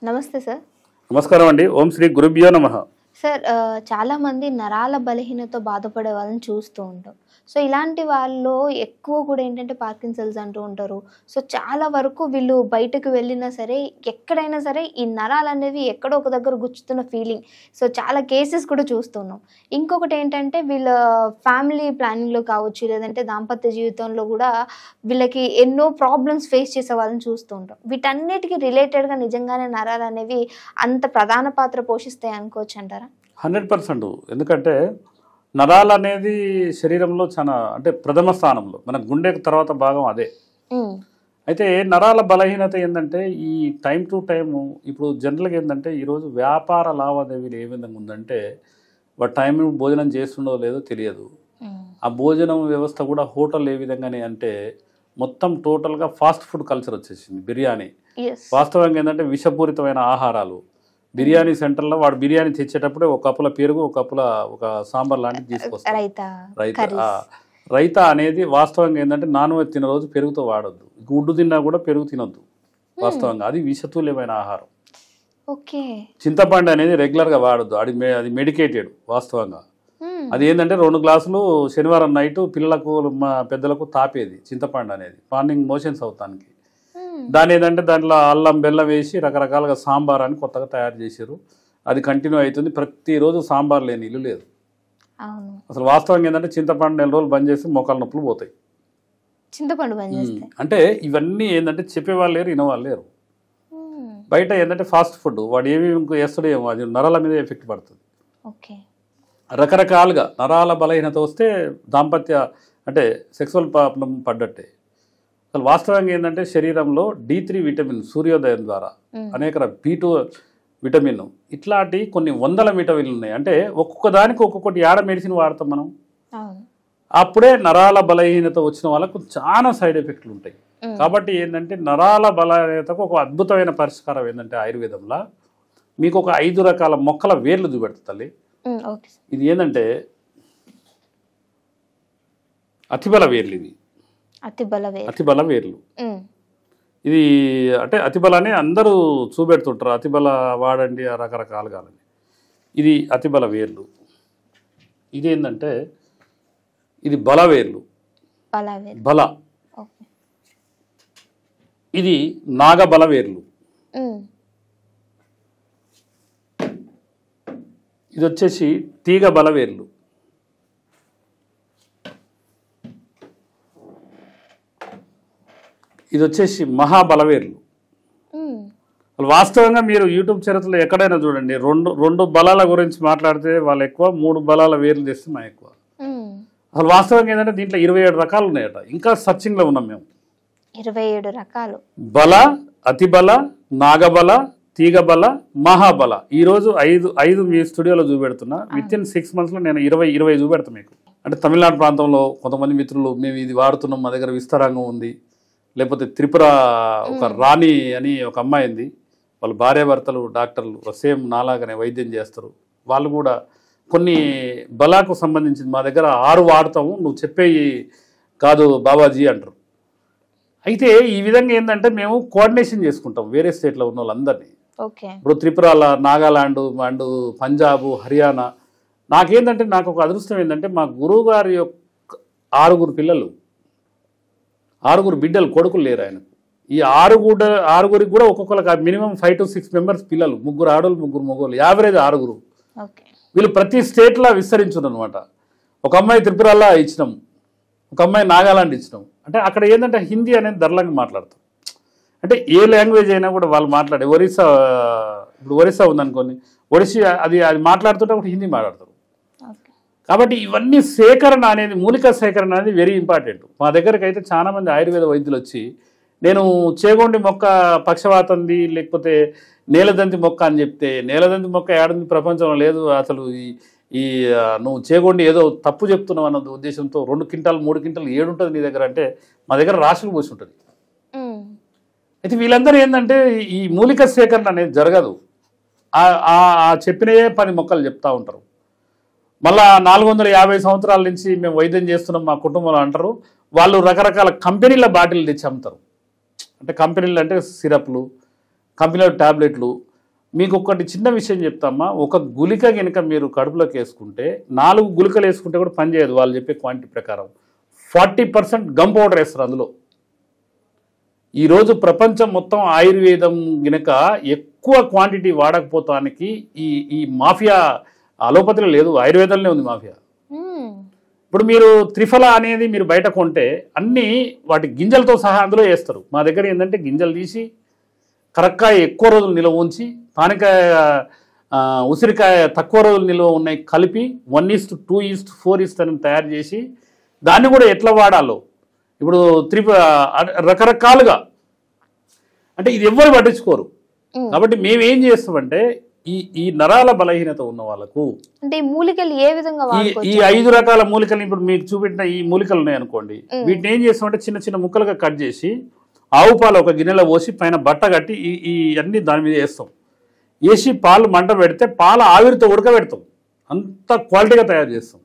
నమస్తే సార్. నమస్కారం అండి. ఓం శ్రీ గురుభ్యో నమః. సార్ చాలా మంది నరాల బలహీనతో బాధపడే వాళ్ళని చూస్తూ ఉంటాం. సో ఇలాంటి వాళ్ళలో ఎక్కువ కూడా ఏంటంటే పార్కిన్సన్స్ అంటూ ఉంటారు. సో చాలా వరకు వీళ్ళు బయటకు వెళ్ళినా సరే ఎక్కడైనా సరే ఈ నరాలు అనేవి ఎక్కడో ఒక దగ్గర గుచ్చుతున్న ఫీలింగ్. సో చాలా కేసెస్ కూడా చూస్తున్నాం. ఇంకొకటి ఏంటంటే వీళ్ళ ఫ్యామిలీ ప్లానింగ్లో కావచ్చు, లేదంటే దాంపత్య జీవితంలో కూడా వీళ్ళకి ఎన్నో ప్రాబ్లమ్స్ ఫేస్ చేసే వాళ్ళని చూస్తూ ఉంటాం. వీటన్నిటికీ రిలేటెడ్గా నిజంగానే నరాలు అనేవి అంత ప్రధాన పాత్ర పోషిస్తాయి అనుకోవచ్చు అంటారా? 100%. ఎందుకంటే నరాలు అనేది శరీరంలో చాలా అంటే ప్రథమ స్థానంలో, మన గుండెకు తర్వాత భాగం అదే. అయితే నరాల బలహీనత ఏంటంటే ఈ టైం టు టైము ఇప్పుడు జనరల్గా ఏంటంటే ఈరోజు వ్యాపార లావాదేవీలు ఏ విధంగా ఉందంటే వాడు టైం భోజనం చేస్తుండో లేదో తెలియదు. ఆ భోజనం వ్యవస్థ కూడా హోటల్ ఏ విధంగానే అంటే మొత్తం టోటల్గా ఫాస్ట్ ఫుడ్ కల్చర్ వచ్చేసింది. బిర్యానీ వాస్తవంగా ఏంటంటే విషపూరితమైన ఆహారాలు. బిర్యానీ సెంటర్లో వాడు బిర్యానీ తెచ్చేటప్పుడే ఒక కప్పుల పెరుగు, ఒక సాంబార్ లాంటిది తీసుకొస్తాడు. రైతా అనేది వాస్తవంగా ఏంటంటే నాన్ వెజ్ తిన రోజు పెరుగుతో వాడొద్దు. గుడ్డు తిన్నా కూడా పెరుగు తినొద్దు. వాస్తవంగా అది విషతుల్యమైన ఆహారం. చింతపండు అనేది రెగ్యులర్గా వాడొద్దు. అది మెడికేటెడ్. వాస్తవంగా అది ఏంటంటే 2 గ్లాసులు శనివారం నైట్ పిల్లలకు పెద్దలకు తాపేది చింతపండు అనేది మార్నింగ్ మోషన్స్ అవుతానికి. దాని ఏంటంటే దాంట్లో అల్లం బెల్లం వేసి రకరకాలుగా సాంబార్ అని కొత్తగా తయారు చేశారు. అది కంటిన్యూ అవుతుంది. ప్రతిరోజు సాంబార్ లేని ఇల్లు లేదు. అసలు వాస్తవంగా ఏంటంటే చింతపండు 4 రోజులు బంద్ చేసి మోకాలు నొప్పులు పోతాయి. అంటే ఇవన్నీ ఏంటంటే చెప్పేవాళ్ళు లేరు, వినేవాళ్ళు లేరు. బయట ఏంటంటే ఫాస్ట్ ఫుడ్ వాడు ఏమి వేస్తాడో ఏమో అది నరాల మీద ఎఫెక్ట్ పడుతుంది. రకరకాలుగా నరాల బలహీనత వస్తే దాంపత్య అంటే సెక్సువల్ ప్రాబ్లం పడ్డట్టే. అసలు వాస్తవంగా ఏంటంటే శరీరంలో D3 విటమిన్ సూర్యోదయం ద్వారా అనేక B2 విటమిన్ ఇట్లాంటి కొన్ని వందల విటమిన్లు ఉన్నాయి. అంటే ఒక్కొక్క దానికి ఒక్కొక్కటి యాడ మెడిసిన్ వాడతాం మనం. అప్పుడే నరాల బలహీనత వచ్చిన వాళ్ళకు చాలా సైడ్ ఎఫెక్ట్లు ఉంటాయి. కాబట్టి ఏంటంటే నరాల బలహీనతకు ఒక అద్భుతమైన పరిష్కారం ఏంటంటే ఆయుర్వేదంలో మీకు ఒక 5 రకాల మొక్కల వేర్లు చూపెడతా తల్లి. ఇది ఏంటంటే అతిబల వేర్లు. ఇవి అతిబల వేర్లు. ఇది అంటే అతిబలని అందరూ చూపెడుతుంటారు. అతిబల వాడండి రకరకాలుగా. ఇది అతిబల వేర్లు. ఇది ఏంటంటే ఇది బల వేర్లు. బల. ఇది నాగబల వేర్లు. ఇది వచ్చేసి తీగ బల వేర్లు. ఇది వచ్చేసి మహాబలవేర్లు. వాస్తవంగా మీరు యూట్యూబ్ చరిత్రలో ఎక్కడైనా చూడండి, రెండు బలాల గురించి మాట్లాడితే వాళ్ళు ఎక్కువ, 3 బలాల వేర్లు తెస్తే మా ఎక్కువ. అసలు వాస్తవంగా ఏంటంటే దీంట్లో 27 రకాలు ఉన్నాయట. ఇంకా సర్చింగ్లో ఉన్నాం మేము. 27 రకాలు. బల, అతిబల, నాగబల, తీగబల, మహాబల. ఈరోజు 5 మీ స్టూడియోలో చూపెడుతున్నా. విత్ ఇన్ 6 monthsలో నేను 20 చూపెడతాను మీకు. అంటే తమిళనాడు ప్రాంతంలో కొంతమంది మిత్రులు మేము ఇది వాడుతున్నాం, మా దగ్గర విస్తరాంగం ఉంది. లేకపోతే త్రిపుర ఒక రాణి అని ఒక అమ్మాయి ఉంది. వాళ్ళ భార్యాభర్తలు డాక్టర్లు సేమ్ నాలాగానే వైద్యం చేస్తారు. వాళ్ళు కూడా కొన్ని బలాకు సంబంధించి మా దగ్గర 6 వాడతాము, నువ్వు చెప్పేవి కాదు బాబాజీ అంటారు. అయితే ఈ విధంగా ఏంటంటే మేము కోఆర్డినేషన్ చేసుకుంటాం వేరే స్టేట్లో ఉన్న వాళ్ళందరినీ. ఇప్పుడు త్రిపురాల, నాగాలాండ్ అండ్ పంజాబ్, హర్యానా. నాకేంటంటే నాకు ఒక అదృష్టం ఏంటంటే మా గురువు గారి యొక్క 6 పిల్లలు, 6 బిడ్డలు, కొడుకులు లేరు ఆయనకు. ఈ 6గురికి కూడా ఒక్కొక్కరికి మినిమం 5 to 6 members పిల్లలు, 3 ఆడోళ్ళు 3 మగోళ్ళు, యావరేజ్ 6. వీళ్ళు ప్రతి స్టేట్లో విస్తరించున్నారు అనమాట. ఒక అమ్మాయి త్రిపురాలో ఇచ్చినాం, ఒక అమ్మాయి నాగాలాండ్ ఇచ్చినాం. అంటే అక్కడ ఏంటంటే హిందీ అనేది దర్లంగా మాట్లాడతాం. అంటే ఏ లాంగ్వేజ్ అయినా కూడా వాళ్ళు మాట్లాడే ఇప్పుడు ఒరిస్సా ఉందనుకోండి, ఒడిస్సా అది మాట్లాడుతుంటే హిందీ మాట్లాడతారు. కాబట్టి ఇవన్నీ సేకరణ అనేది, మూలిక సేకరణ అనేది వెరీ ఇంపార్టెంట్. మా దగ్గరికి అయితే చాలామంది ఆయుర్వేద వైద్యులు వచ్చి నేను చేగొండి మొక్క పక్షవాతంది లేకపోతే నేలదంతి మొక్క అని చెప్తే, నేలదంతి మొక్క ఏడుంది ప్రపంచంలో లేదు, అసలు ఈ నువ్వు చేగొండి ఏదో తప్పు చెప్తున్నావు అన్న ఉద్దేశంతో 2 క్వింటాలు 3 క్వింటాలు 7 ఉంటుంది నీ దగ్గర అంటే మా దగ్గర రాశులు పోసి ఉంటుంది. అయితే వీళ్ళందరూ ఏంటంటే ఈ మూలిక సేకరణ అనేది జరగదు. చెప్పినయే 10 మొక్కలు చెప్తా ఉంటారు. మళ్ళా 450 సంవత్సరాల నుంచి మేము వైద్యం చేస్తున్నాం మా కుటుంబంలో అంటారు. వాళ్ళు రకరకాల కంపెనీల బాటిల్ తెచ్చి అమ్ముతారు. అంటే కంపెనీలు అంటే సిరప్లు, కంపెనీలో ట్యాబ్లెట్లు. మీకు ఒకటి చిన్న విషయం చెప్తామా, ఒక గుళిక కనుక మీరు కడుపులోకి వేసుకుంటే 4 గుళికలు వేసుకుంటే కూడా పనిచేయదు వాళ్ళు చెప్పే క్వాంటిటీ ప్రకారం. 40% గమ్ పౌడర్ వేస్తారు అందులో. ఈరోజు ప్రపంచం మొత్తం ఆయుర్వేదం గనక ఎక్కువ క్వాంటిటీ వాడకపోతానికి ఈ మాఫియా అలోపతిలో లేదు, ఆయుర్వేదంలో ఉంది మాఫియా. ఇప్పుడు మీరు త్రిఫల అనేది మీరు బయట కొంటే అన్నీ వాటి గింజలతో సహా అందులో వేస్తారు. మా దగ్గర ఏంటంటే గింజలు తీసి కరక్కాయ ఎక్కువ రోజులు నిల్వ ఉంచి, పానకాయ ఉసిరికాయ తక్కువ రోజులు నిల్వ ఉన్నాయి కలిపి 1:2:4 అని తయారు చేసి దాన్ని కూడా ఎట్లా వాడాలో ఇప్పుడు రకరకాలుగా, అంటే ఇది ఎవ్వరు పట్టించుకోరు. కాబట్టి మేము ఏం చేస్తామంటే ఈ నరాల బలహీనత ఉన్న వాళ్ళకు అంటే ఈ మూలికలు ఏ విధంగా ఈ 5 రకాల మూలికలు ఇప్పుడు మీకు చూపెట్టిన ఈ మూలికలు ఉన్నాయి అనుకోండి, వీటిని ఏం చేస్తామంటే చిన్న చిన్న ముక్కలుగా కట్ చేసి ఆవు పాలు ఒక గిన్నెలో పోసి పైన బట్ట కట్టి ఈ అన్ని దాని మీద వేస్తాం. వేసి పాలు మంట పెడితే పాల ఆవిరితో ఉడకబెడతాం. అంత క్వాలిటీగా తయారు చేస్తాం.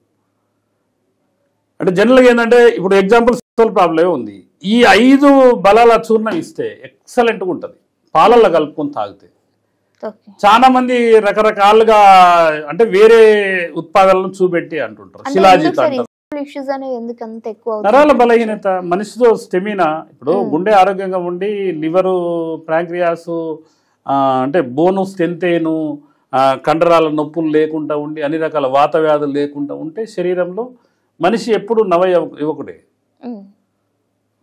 అంటే జనరల్గా ఏంటంటే ఇప్పుడు ఎగ్జాంపుల్ ప్రాబ్లమే ఉంది. ఈ 5 బలాల చూర్ణం ఇస్తే ఎక్సలెంట్గా ఉంటుంది పాలల్లో కలుపుకొని తాగితే. చాలా మంది రకరకాలుగా అంటే వేరే ఉత్పాదనలను చూపెట్టి అంటుంటారు, శిలాజిత్ అంటారు. నరాల బలహీనత, మనిషితో స్టెమినా, ఇప్పుడు గుండె ఆరోగ్యంగా ఉండి లివరు, ప్యాంక్రియాస్, అంటే బోను స్ట్రెంతేను, కండరాల నొప్పులు లేకుండా ఉండి అన్ని రకాల వాత వ్యాధులు లేకుండా ఉంటే శరీరంలో మనిషి ఎప్పుడు యువకుడే.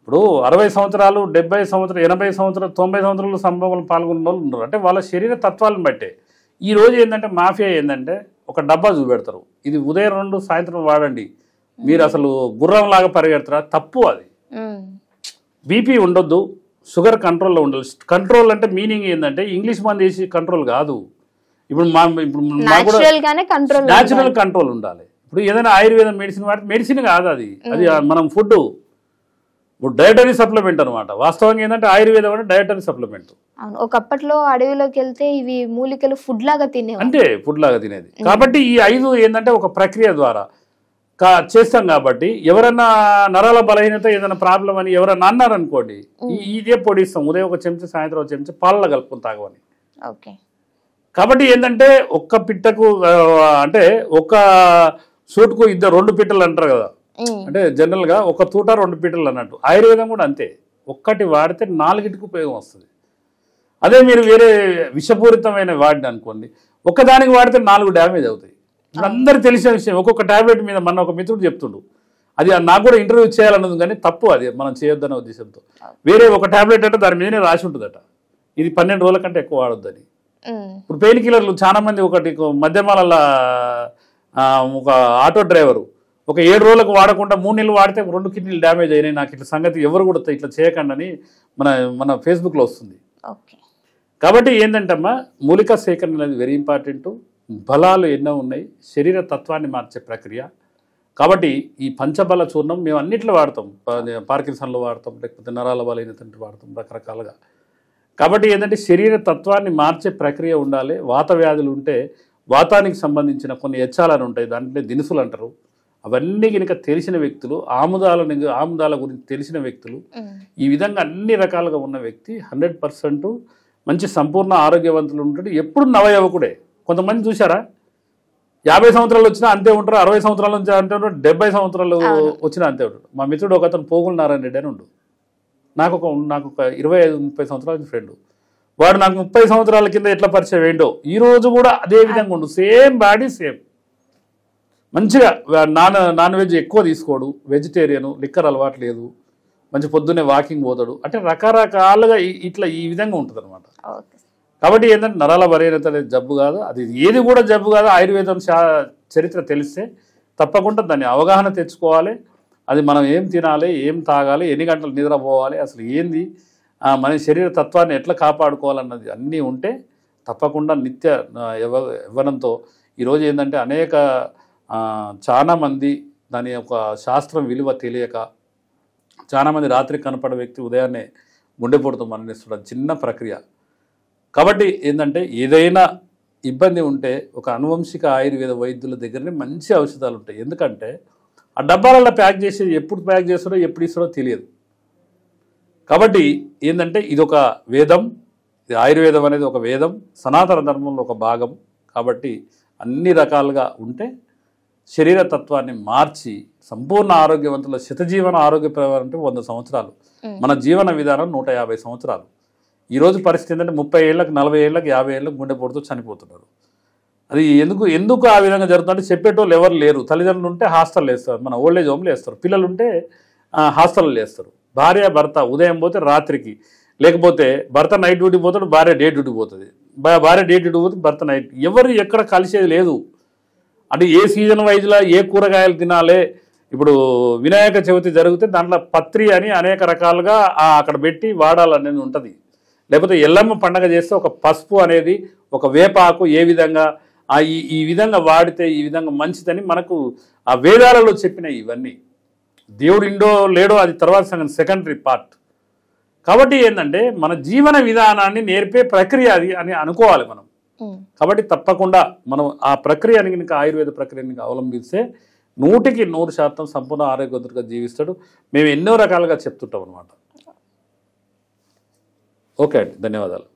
ఇప్పుడు 60 సంవత్సరాలు, 70 సంవత్సరాలు, 80 సంవత్సరాలు, 90 సంవత్సరాలు సంభవంలో పాల్గొన్న వాళ్ళు ఉన్నారు. అంటే వాళ్ళ శరీర తత్వాలను బట్టే. ఈ రోజు ఏంటంటే మాఫియా ఏంటంటే ఒక డబ్బా చూపెడతారు, ఇది ఉదయం 2 సాయంత్రం వాడండి, మీరు అసలు గుర్రంలాగా పరిగెడతారా? తప్పు అది. బీపీ ఉండొద్దు, షుగర్ కంట్రోల్లో ఉండాలి. కంట్రోల్ అంటే మీనింగ్ ఏంటంటే ఇంగ్లీష్ మంది చేసి కంట్రోల్ కాదు. ఇప్పుడు న్యాచురల్ కంట్రోల్ ఉండాలి. ఇప్పుడు ఏదైనా ఆయుర్వేదం మెడిసిన్ వాడితే మెడిసిన్ కాదు అది, అది మనం ఫుడ్, ఇప్పుడు డయటరీ సప్లిమెంట్ అనమాట. వాస్తవంగా ఏంటంటే ఆయుర్వేదం అంటే డయటరీ సప్లిమెంట్. ఒకప్పట్లో అడవిలోకి వెళ్తే ఇవి మూలికలు ఫుడ్ లాగా తినే, అంటే ఫుడ్ లాగా తినేది. కాబట్టి ఈ 5 ఏంటంటే ఒక ప్రక్రియ ద్వారా చేస్తాం. కాబట్టి ఎవరన్నా నరాల బలహీనత ఏదైనా ప్రాబ్లం అని ఎవరన్నా అన్నారనుకోండి, ఇదే పొడిస్తాం. ఉదయం 1 చెంచా, సాయంత్రం 1 చెంచా పాలలో కలుపుకొని తాగమని. కాబట్టి ఏంటంటే ఒక్క పిట్టకు అంటే ఒక్క సూటుకు 2 పిట్టలు అంటారు కదా, అంటే జనరల్గా ఒక తూట 2 పిట్టలు అన్నట్టు. ఆయుర్వేదం కూడా అంతే, ఒక్కటి వాడితే 4కి ఉపయోగం వస్తుంది. అదే మీరు వేరే విషపూరితమైన వాడిని అనుకోండి, ఒక్కదానికి వాడితే 4 డ్యామేజ్ అవుతాయి. అందరికి తెలిసిన విషయం. ఒక్కొక్క టాబ్లెట్ మీద మన ఒక మిత్రుడు చెప్తుండు, అది నాకు కూడా ఇంటర్వ్యూ చేయాలన్నది కానీ తప్పు, అది మనం చేయొద్దనే ఉద్దేశంతో. వేరే ఒక టాబ్లెట్ అంటే దాని మీదనే రాసి ఉంటుందట, ఇది 12 రోజుల కంటే ఎక్కువ వాడొద్దని. ఇప్పుడు పెయిన్ కిల్లర్లు చాలా మంది, ఒకటి మధ్యమాల ఒక ఆటో డ్రైవరు ఒక 7 రోజులకు వాడకుండా 3 నెలలు వాడితే 2 కిడ్నీలు డ్యామేజ్ అయినాయి, నాకు ఇట్లా సంగతి ఎవరు కూడా ఇట్లా చేయకండి అని మన ఫేస్బుక్లో వస్తుంది. కాబట్టి ఏంటంటే అమ్మా, మూలికా సేకరణ అనేది వెరీ ఇంపార్టెంట్. బలాలు ఎన్నో ఉన్నాయి, శరీర తత్వాన్ని మార్చే ప్రక్రియ. కాబట్టి ఈ పంచబల చూర్ణం మేము అన్నిట్లో వాడతాం, పార్కిన్సన్లో వాడతాం, లేకపోతే నరాల బలహీనత వాడతాం, రకరకాలుగా. కాబట్టి ఏంటంటే శరీర తత్వాన్ని మార్చే ప్రక్రియ ఉండాలి. వాత వ్యాధులు ఉంటే వాతానికి సంబంధించిన కొన్ని ఎచ్చాలని ఉంటాయి, దాంట్లో దినుసులు అంటారు. అవన్నీ కనుక తెలిసిన వ్యక్తులు, ఆముదాల గురించి తెలిసిన వ్యక్తులు, ఈ విధంగా అన్ని రకాలుగా ఉన్న వ్యక్తి 100% మంచి సంపూర్ణ ఆరోగ్యవంతులు ఉంటాడు. ఎప్పుడు నవయవకుడే. కొంతమంది చూసారా, 50 సంవత్సరాలు వచ్చినా అంతే ఉంటారు, 60 సంవత్సరాల నుంచి అంతే ఉంటారు, 70 సంవత్సరాలు వచ్చినా అంతే ఉంటాడు. మా మిత్రుడు ఒక అతను పోగుల నారాయణ రెడ్డి అని ఉండు, నాకు ఒక 25-30 సంవత్సరాల ఫ్రెండ్. వాడు నాకు 30 సంవత్సరాల కింద ఎట్లా పరిచయం ఏంటో ఈ రోజు కూడా అదే విధంగా ఉండు, సేమ్ బాడీ సేమ్. మంచిగా నాన్ వెజ్ ఎక్కువ తీసుకోడు, వెజిటేరియను, లిక్కర్ అలవాటు లేదు, మంచి పొద్దున్నే వాకింగ్ పోతాడు. అంటే రకరకాలుగా ఇట్లా ఈ విధంగా ఉంటుంది అనమాట. కాబట్టి ఏంటంటే నరాల బలహీనత అనేది జబ్బు కాదు, అది ఏది కూడా జబ్బు కాదు. ఆయుర్వేదం చరిత్ర తెలిస్తే తప్పకుండా దాన్ని అవగాహన తెచ్చుకోవాలి. అది మనం ఏం తినాలి, ఏం తాగాలి, ఎన్ని గంటలు నిద్రపోవాలి, అసలు ఏంది, మన శరీర తత్వాన్ని ఎట్లా కాపాడుకోవాలన్నది అన్నీ ఉంటే తప్పకుండా నిత్య యవ్వనంతో. ఈరోజు ఏంటంటే అనేక చాలామంది దాని యొక్క శాస్త్రం విలువ తెలియక, చాలామంది రాత్రి కనపడే వ్యక్తి ఉదయాన్నే గుండెపోటుతో మరణిస్తున్నారు, చిన్న ప్రక్రియ. కాబట్టి ఏంటంటే ఏదైనా ఇబ్బంది ఉంటే ఒక అనువంశిక ఆయుర్వేద వైద్యుల దగ్గరనే మంచి ఔషధాలు ఉంటాయి. ఎందుకంటే ఆ డబ్బాలలో ప్యాక్ చేసేది ఎప్పుడు ప్యాక్ చేస్తాడో ఎప్పుడు ఇస్తాడో తెలియదు. కాబట్టి ఏంటంటే ఇదొక వేదం, ఇది ఆయుర్వేదం అనేది ఒక వేదం, సనాతన ధర్మంలో ఒక భాగం. కాబట్టి అన్ని రకాలుగా ఉంటే శరీర తత్వాన్ని మార్చి సంపూర్ణ ఆరోగ్యవంతుల శతజీవన ఆరోగ్యప్రవారం అంటే 100 సంవత్సరాలు. మన జీవన విధానం 150 సంవత్సరాలు. ఈరోజు పరిస్థితి ఏంటంటే 30 ఏళ్ళకి 40 ఏళ్ళకి 50 ఏళ్ళకి గుండెపోటుతో చనిపోతున్నారు. అది ఎందుకు ఆ విధంగా జరుగుతుందంటే చెప్పేటోళ్ళు ఎవరు లేరు. తల్లిదండ్రులు ఉంటే హాస్టల్ వేస్తారు, మన ఓల్డేజ్ హోమ్లో వేస్తారు, పిల్లలు ఉంటే హాస్టల్లో వేస్తారు. భార్య భర్త ఉదయం పోతే రాత్రికి, లేకపోతే భర్త నైట్ డ్యూటీ పోతాడు, భార్య డే డ్యూటీ పోతుంది, భార్య డే డ్యూటీ పోతుంది, భర్త నైట్. ఎవరు ఎక్కడ కలిసేది లేదు. అంటే ఏ సీజన్ వైజ్లా ఏ కూరగాయలు తినాలి. ఇప్పుడు వినాయక చవితి జరిగితే దాంట్లో పత్రి అని అనేక రకాలుగా అక్కడ పెట్టి వాడాలనేది ఉంటుంది. లేకపోతే ఎల్లమ్మ పండగ చేస్తే ఒక పసుపు అనేది, ఒక వేపాకు ఏ విధంగా ఈ విధంగా వాడితే ఈ విధంగా మంచిదని మనకు ఆ వేదాలలో చెప్పినాయి. ఇవన్నీ దేవుడు ఇండో లేడో అది తర్వాత సెకండరీ పార్ట్. కాబట్టి ఏంటంటే మన జీవన విధానాన్ని నేర్పే ప్రక్రియ అది అని అనుకోవాలి మనం. కాబట్టి తప్పకుండా మనం ఆ ప్రక్రియని కనుక ఆయుర్వేద ప్రక్రియని అవలంబిస్తే 100కి 100% సంపూర్ణ ఆరోగ్యవంతుడిగా జీవిస్తాడు. మేము ఎన్నో రకాలుగా చెప్తుంటాం అనమాట. ఓకే అండి, ధన్యవాదాలు.